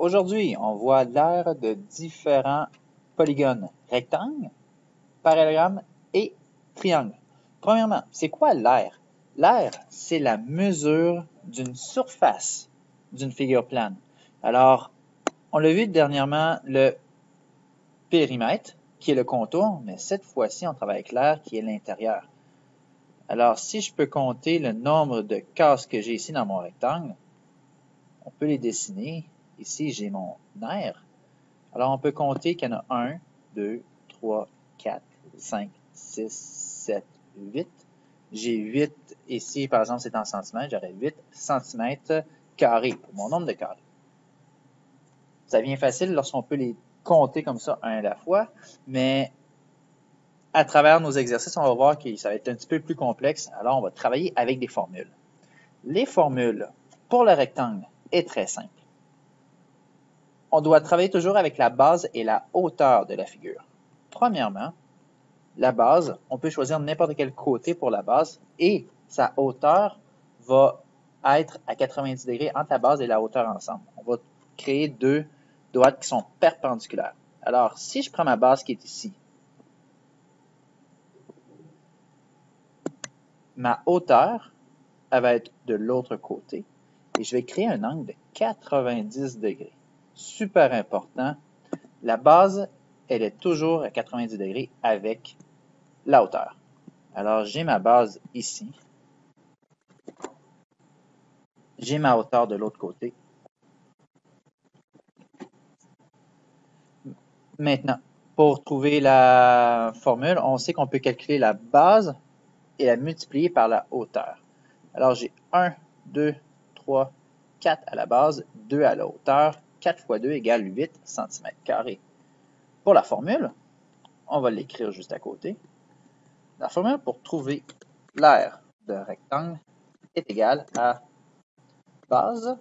Aujourd'hui, on voit l'aire de différents polygones, rectangles, parallélogrammes et triangles. Premièrement, c'est quoi l'aire? L'aire, c'est la mesure d'une surface d'une figure plane. Alors, on l'a vu dernièrement, le périmètre, qui est le contour, mais cette fois-ci, on travaille avec l'aire qui est l'intérieur. Alors, si je peux compter le nombre de cases que j'ai ici dans mon rectangle, on peut les dessiner. Ici, j'ai mon aire. Alors, on peut compter qu'il y en a 1, 2, 3, 4, 5, 6, 7, 8. J'ai 8 ici, par exemple, c'est en centimètres. J'aurais 8 centimètres carrés pour mon nombre de carrés. Ça vient facile lorsqu'on peut les compter comme ça, un à la fois, mais à travers nos exercices, on va voir que ça va être un petit peu plus complexe. Alors, on va travailler avec des formules. Les formules pour le rectangle est très simple. On doit travailler toujours avec la base et la hauteur de la figure. Premièrement, la base, on peut choisir n'importe quel côté pour la base et sa hauteur va être à 90 degrés entre la base et la hauteur ensemble. On va créer deux droites qui sont perpendiculaires. Alors, si je prends ma base qui est ici, ma hauteur, elle va être de l'autre côté et je vais créer un angle de 90 degrés. Super important. La base, elle est toujours à 90 degrés avec la hauteur. Alors, j'ai ma base ici. J'ai ma hauteur de l'autre côté. Maintenant, pour trouver la formule, on sait qu'on peut calculer la base et la multiplier par la hauteur. Alors, j'ai 1, 2, 3, 4 à la base, 2 à la hauteur. 4 fois 2 égale 8 cm². Pour la formule, on va l'écrire juste à côté. La formule pour trouver l'aire de rectangle est égale à base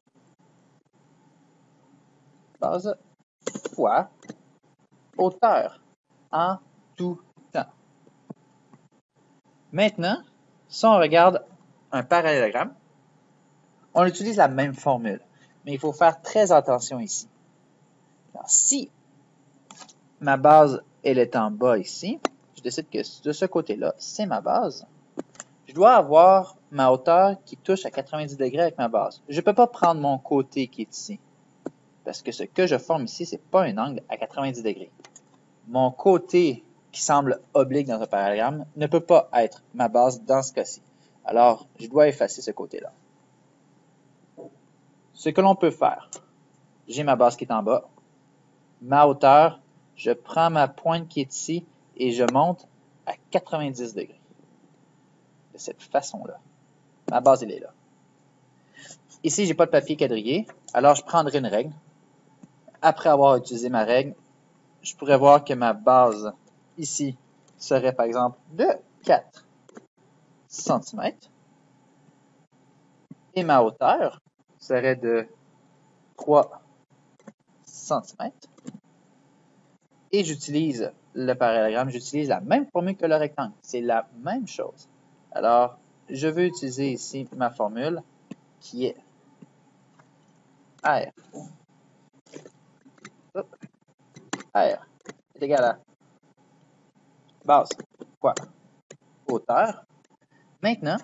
fois hauteur en tout temps. Maintenant, si on regarde un parallélogramme, on utilise la même formule, mais il faut faire très attention ici. Alors, si ma base elle est en bas ici, je décide que de ce côté-là, c'est ma base. Je dois avoir ma hauteur qui touche à 90 degrés avec ma base. Je ne peux pas prendre mon côté qui est ici, parce que ce que je forme ici, ce n'est pas un angle à 90 degrés. Mon côté qui semble oblique dans un parallélogramme ne peut pas être ma base dans ce cas-ci. Alors, je dois effacer ce côté-là. Ce que l'on peut faire, j'ai ma base qui est en bas, ma hauteur, je prends ma pointe qui est ici et je monte à 90 degrés. De cette façon-là. Ma base, elle est là. Ici, j'ai pas de papier quadrillé, alors je prendrai une règle. Après avoir utilisé ma règle, je pourrais voir que ma base ici serait par exemple de 4 cm et ma hauteur serait de 3 cm. Et j'utilise le parallélogramme, j'utilise la même formule que le rectangle. C'est la même chose. Alors, je veux utiliser ici ma formule qui est R. R est égal à base fois hauteur. Maintenant,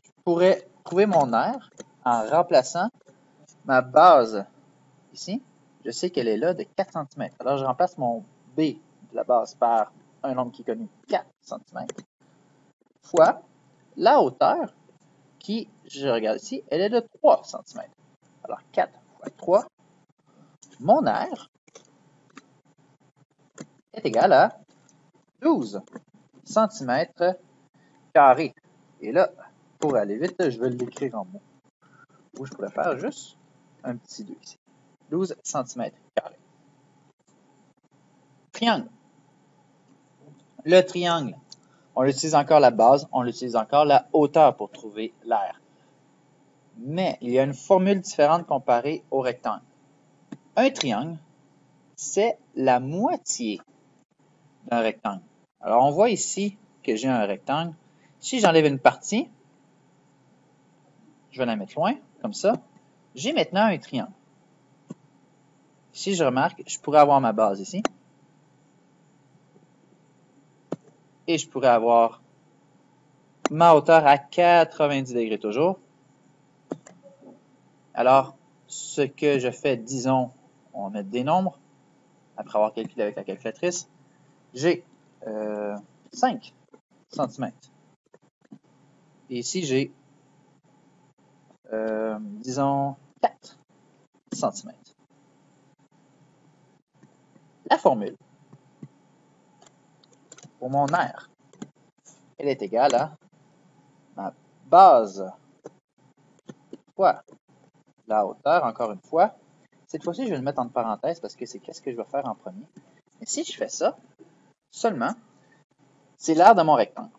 je pourrais trouver mon R en remplaçant ma base ici. Je sais qu'elle est là de 4 cm. Alors, je remplace mon B de la base par un nombre qui est connu, 4 cm, fois la hauteur qui, je regarde ici, elle est de 3 cm. Alors, 4 fois 3, mon R est égal à 12 cm². Et là, pour aller vite, je vais l'écrire en mots. Ou je pourrais faire juste un petit 2 ici. 12 cm². Triangle. Le triangle, on utilise encore la base, on utilise encore la hauteur pour trouver l'aire. Mais il y a une formule différente comparée au rectangle. Un triangle, c'est la moitié d'un rectangle. Alors, on voit ici que j'ai un rectangle. Si j'enlève une partie, je vais la mettre loin, comme ça. J'ai maintenant un triangle. Si je remarque, je pourrais avoir ma base ici. Et je pourrais avoir ma hauteur à 90 degrés toujours. Alors, ce que je fais, disons, on va mettre des nombres, après avoir calculé avec la calculatrice, j'ai 5 cm. Et ici, j'ai, disons, 4 cm. La formule pour mon R, elle est égale à ma base fois la hauteur, encore une fois. Cette fois-ci, je vais le mettre entre parenthèses parce que c'est qu'est-ce que je vais faire en premier. Et si je fais ça, seulement, c'est l'aire de mon rectangle.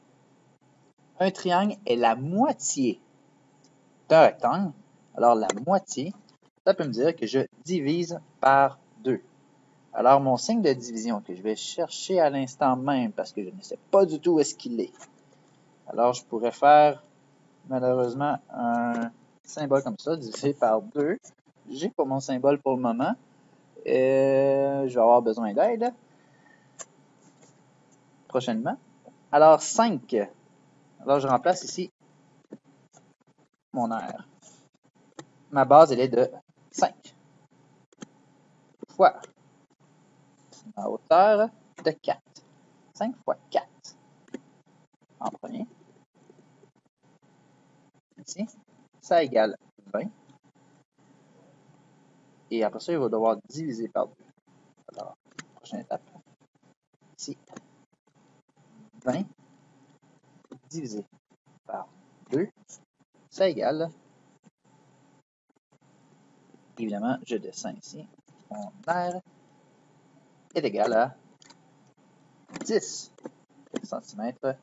Un triangle est la moitié d'un rectangle. Alors, la moitié, ça peut me dire que je divise par 2. Alors, mon signe de division que je vais chercher à l'instant même parce que je ne sais pas du tout où est-ce qu'il est. Alors, je pourrais faire, malheureusement, un symbole comme ça, divisé par 2. J'ai pas mon symbole pour le moment. Je vais avoir besoin d'aide prochainement. Alors, 5. Alors, je remplace ici mon R. Ma base, elle est de 5 fois ma hauteur de 4. 5 fois 4 en premier. Ici, ça égale 20. Et après ça, il va devoir diviser par 2. Alors, prochaine étape. Ici, 20 divisé par 2, ça égale, évidemment, je descends ici, mon R est égal à 10 cm².